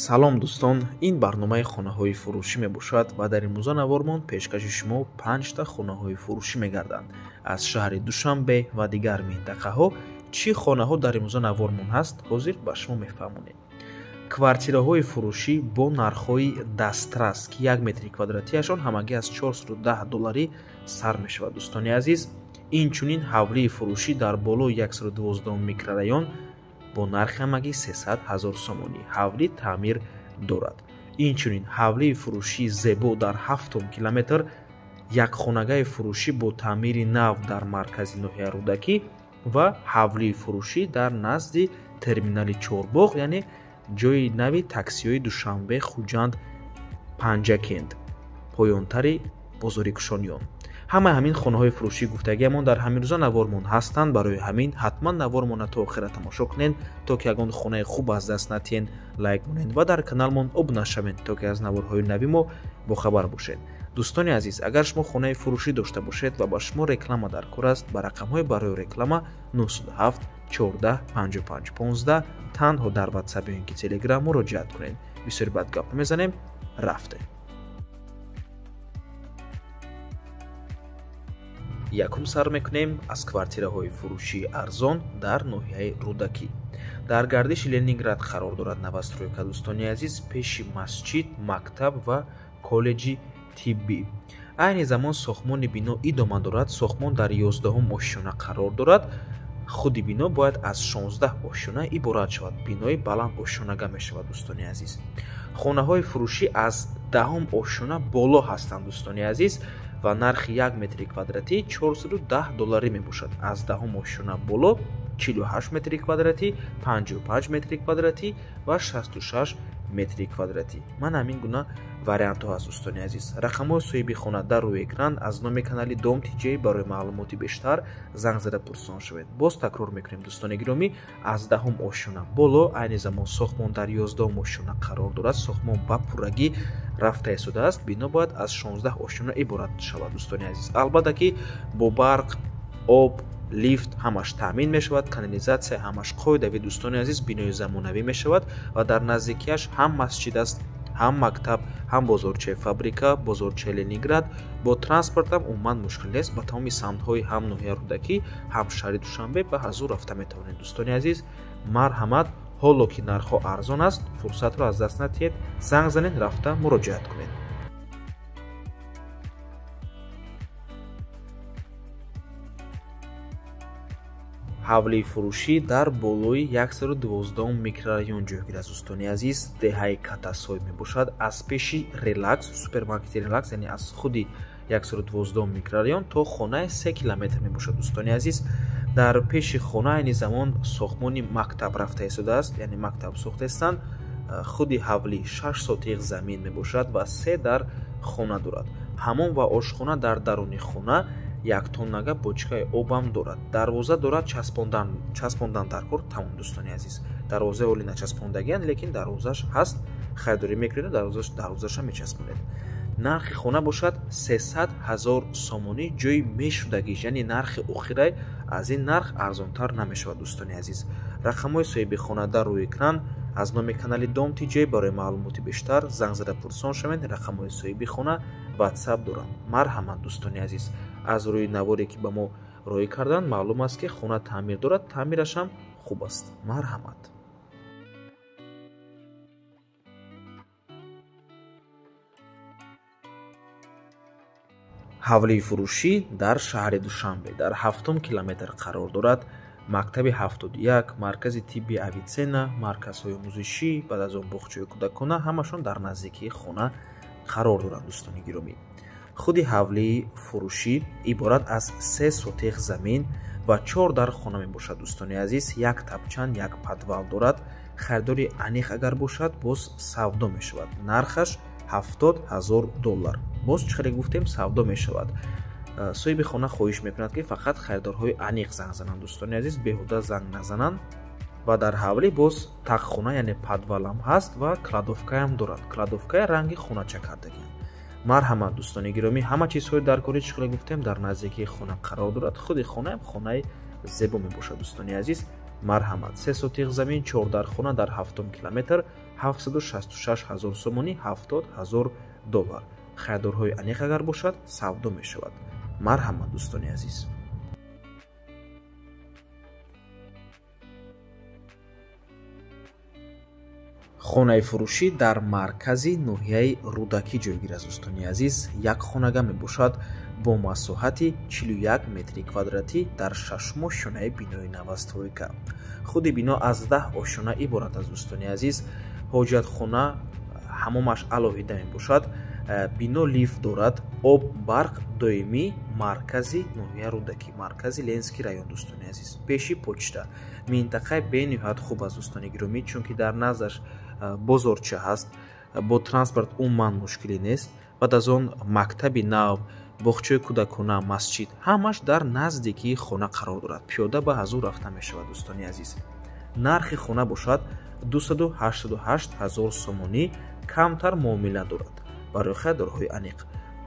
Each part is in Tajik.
салом дӯстон, ин барномаи хонаҳои фурӯшӣ мебошад ва дар имрӯза навормон пешкаши шумо 5 хонаҳои фурӯшӣ мегарданд. Аз шаҳри Душанбе ва дигар минтақаҳо чӣ хонаҳо дар имрӯза навормон ҳаст, ҳозир ба шумо мефаҳмонем. Квартираҳои фурӯшӣ бо нархҳои дастрас ки 1 метри квадратияшон ҳамагӣ аз $410 сар мешавад. Дӯстони азиз, инчунин ҳавлии фурӯшӣ дар болои 112 микрорайон бо нархи ҳамагӣ 300 000 сомонӣ ҳавлӣ таъмир дорад. Инчунин ҳавлии фурӯшии зебо дар 7 километр, якхонагаи фурӯшӣ бо таъмири нав дар маркази ноҳияи Рӯдакӣ ва ҳавлии фурӯшӣ дар назди терминали Чорбоғ, яъне ҷои нави таксиҳои Душанбе, Хуҷанд, Панҷакент, поёнтари бозори Кушониён. ҳамаи ҳамин хонаҳои фурӯшии гуфтагиамон дар ҳамин рӯза навормон ҳастанд. Барои ҳамин ҳатман навормона то охира тамошо кунед, то ки ягон хонаи хуб аз даст натиҳен лайк монед ва дар каналмон обуна шавед, то ки аз наворҳои нави мо бохабар бошед. Дӯстони азиз, агар шумо хонаи фурӯшӣ дошта бошед ва ба шумо реклама дар кор аст, ба рақамҳои барои реклама 97 14 55 15 танҳо дар WhatsApp ё ин ки Telegram муроҷиат кунед. бисёри бад гап мезанем, рафтем. якум сар мекунем аз квартираҳои фурӯшии арзон дар ноҳияи Рӯдакӣ. Дар гардиши Ленинград қарор дорад новостройка. Дӯстони азиз, пеши масҷид, мактаб ва коллеҷи тиббӣ. Айни замон сохтмони бино идома дорад. Сохтмон дар 11-ум ошёна қарор дорад. худи бино бояд аз 16 ошёна иборат шавад. Бинои баланд ошёнага мешавад. Дӯстони азиз, хонаҳои фурӯшӣ аз 10-ум ошёна боло ҳастанд. Дӯстони азиз, ва нархи 1 метри квадратӣ $410 мебошад. Аз 10-ум ошёна боло 48 метри квадратӣ, 55 метри квадратӣ ва 66 метри квадратӣ. Ман ҳамин гуна вариантҳо ҳаст. Дӯстони азиз, рақамҳои соҳиби хона дар рӯи экран. Аз номи канали Дом Тиҷей барои маълумоти бештар занг зада пурсон шавед. Боз такрор мекунем. Дӯстони гиромӣ, аз 10-ум ошёна боло, айни замон сохтмон дар 11-ум ошёна қарор дорад. Сохтмон ба пуррагӣ рафта истодааст. Бино бояд аз 16 ошёна иборат шавад. Дӯстони азиз, албатта ки бо барқ, об, лифт ҳамаш таъмин мешавад, канализатсия ҳамаш қоидави. Дӯстони азиз, бинои замонавӣ мешавад ва дар наздикияш ҳам масҷид аст, ҳам мактаб, ҳам бозорчаи фабрика, бозорчаи Ленинград. Бо транспортам умуман мушкил нест. Ба тамоми самтҳои ҳам ноҳияи Рӯдакӣ, ҳам шаҳри Душанбе ба ҳазур рафта метавонед. Дӯстони азиз, марҳамат, ҳоло ки нархҳо арзон аст, фурсатро аз даст надиҳед, занг занед, рафта муроҷиат кунед. ҳавлии фурӯшӣ дар болои 112 микрорайон ҷойгир аст. Дӯстони азиз, деҳаи Катасой мебошад. Аз пеши Релакс, супермаркети Релакс, яъне аз худи 112 микрорайон то хонаи 3 километр мебошад. Дӯстони азиз, дар пеши хона айни замон сохтмони мактаб рафта истодааст, яъне мактаб сохта истанд. худи ҳавлӣ 6 сотиқ замин мебошад ва 3 дар хона дорад. ҳамом ва ошхона дар даруни хона, 1 тоннага бочкаи обам дорад. Дарвоза дорад, часпондан дар кор тамом. Дӯстони азиз, дарвозаи оли начаспондагианд, лекин дарвозаш ҳаст. харидорӣ мекунед, дарвозаша мечаспонед. нархи хона бошад 300 000 сомонӣ ҷои мешудагиш, яъне нархи охирай аз ин нарх арзонтар намешавад. Дӯстони азиз, рақамҳои соҳиби хона дар рӯи экран. Аз номи канали Дом Тиҷей барои маълумоти бештар занг зада пурсон шавед. рақамҳои соҳиби хона WhatsApp доранд. марҳамат. Дӯстони азиз, аз рӯи наворе ки ба мо роӣ карданд маълум аст ки хона таъмир дорад, таъмирашам хуб аст. марҳамат. ҳавлии фурӯшӣ дар шаҳри Душанбе дар 7 километр қарор дорад. мактаби 71, маркази тибби Авиценна, марказҳои омӯзишӣ, баъд аз он боғчаи кӯдакона, ҳамашон дар наздикии хона қарор доранд. Дӯстони гиромӣ, худи ҳавлии фурӯшӣ иборат аз 3 сотиқ замин ва 4 дар хона мебошад. Дӯстони азиз, 1 тапчан, 1 подвал дорад. харидори аниқ агар бошад, боз савдо мешавад. нархаш $70,000. боз чӣ хеле гуфтем, савдо мешавад. соҳиби хона хоҳиш мекунад ки фақат харидорҳои аниқ занг зананд. Дӯстони азиз, беҳуда занг назананд. ва дар ҳавлӣ боз тақхона, яъне подвалам ҳаст ва кладовкаям дорад. кладовкаи ранги хонача кардагианд. марҳамат. Дӯстони гиромӣ, ҳама чизҳои дар кори чӣ хеле гуфтем дар наздикии хона қарор дорад. худи хонаам хонаи зебо мебошад. Дӯстони азиз, марҳамат. 3 сотиқ замин, 4 дар хона дар 7 километр. 766 000 сомонӣ 70 000 доллар. Хайрдорҳои аниқ агар бошад савдо мешавад. марҳамат дӯстони азиз. хонаи фурӯшӣ дар маркази ноҳияи рудакӣ ҷойгир аст дӯстони азиз. Як хонага мебошад бо масоҳати 41 метри квадратӣ дар 6 ошонаи бинои новостройка. худи бино аз 10 ошона иборат аст дӯстони азиз. ҳоҷатхона ҳамомаш алоҳида мебошад. бино лифт дорад. об барқ доимӣ маркази ноҳияи рудакӣ, маркази Ленинский район дӯстони азиз. пеши почта. минтақаи бениҳоят хуб аст дӯстони гиромӣ, чунки дар наздаш бозорча ҳаст. бо транспорт умуман мушкилӣ нест. баъд аз он мактаби нав, боғчаи кӯдакона, масҷид ҳамаш дар наздикии хона қарор дорад. пиёда ба ҳазур рафта мешавад дӯстони азиз. нархи хона бошад 288 000 сомонӣ, камтар муомила дорад барои хайрдорҳои аниқ.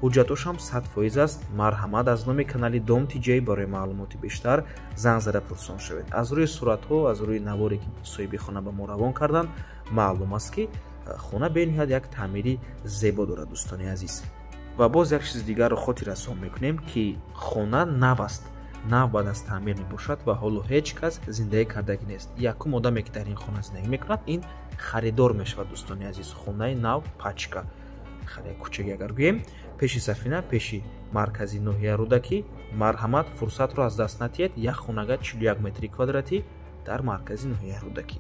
ҳуҷҷатошам 100% аст. марҳамат, аз номи канали Дом Тиҷаӣ барои маълумоти бештар занг зада пурсон шавед. аз рӯи суратҳо, аз рӯи наворе ки соҳиби хона ба мо равон кардан, маълум аст ки хона бениҳоят як таъмири зебо дорад дӯстони азиз. ва боз як чизи дигарро хотир расон мекунем ки хона нав аст. нав баъд аз таъмир мебошад ва ҳоло ҳеҷ кас зиндагӣ кардагӣ нест. якум одаме ки дар ин хона зиндагӣ мекунад, ин харидор мешавад дӯстони азиз. хонаи нав пачка, кӯчаги агар гӯем, пеши сафина, пеши маркази ноҳияи рудакӣ. марҳамат, фурсатро аз даст натиҳед. як хонага 41 метри квадратӣ дар маркази ноҳияи рудакӣ.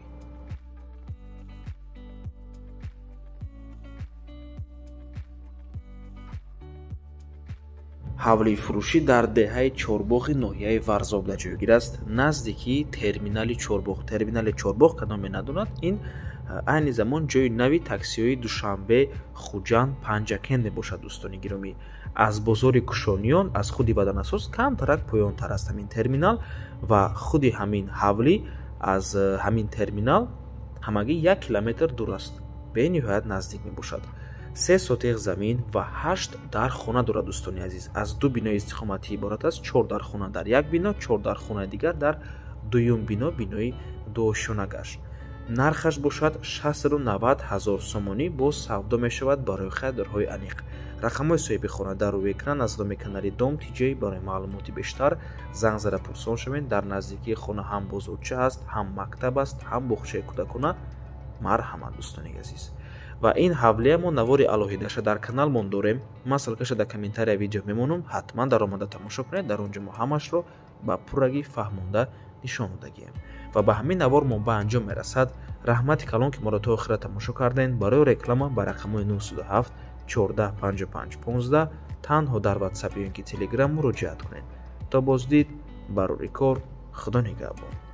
ҳавлии фурӯшӣ дар деҳаи Чорбоғи ноҳияи Варзобда ҷойгир аст, наздики терминали Чорбоғ. Терминали Чорбоғ кадоме надонад, ин айни замон ҷои нави таксиҳои Душанбе, Хуҷанд, Панҷакен мебошад дӯстони гиромӣ. аз бозори Кушониён, аз худи Баданасос камтарак поёнтар аст ҳамин терминал ва худи ҳамин ҳавлӣ аз ҳамин терминал ҳамагӣ 1 километр дур аст. бениҳоят наздик мебошад. 3 сотиқ замин ва 8 дархона дорад дӯстони азиз. аз 2 бинои истиқоматӣ иборат аст. 4 дархона дар як бино, 4 дархонаи дигар дар дуюм бино, бинои дуошонагаш. нархаш бошад 690 000 сомонӣ. боз савдо мешавад барои хайрдорҳои аниқ. рақамҳои соҳиби хона дар рӯи экран. аз номи канали Дом Тиҷаӣ барои маълумоти бештар занг зада пурсон шавед. дар наздикии хона ҳам бозорча аст, ҳам мактаб аст, ҳам боғчаи кӯдакона. марҳамат дӯстони азиз. ва ин ҳавлия мо навори алоҳидаша дар каналмон дорем. ман салкаша дар комментария видео мемонам. ҳатман даромада тамошо кунед. дар он ҷо мо ҳамашро ба пуррагӣ фаҳмонда нишон додагием. ва ба ҳамин навор мо ба анҷом мерасад. раҳмати калон ки моро то охира тамошо кардем. барои реклама ба рақамҳои 907 14 55 15 танҳо дар ватсап ё ин ки телеграм муроҷиат кунед. то боздид, барори кор. худо нигаҳбон.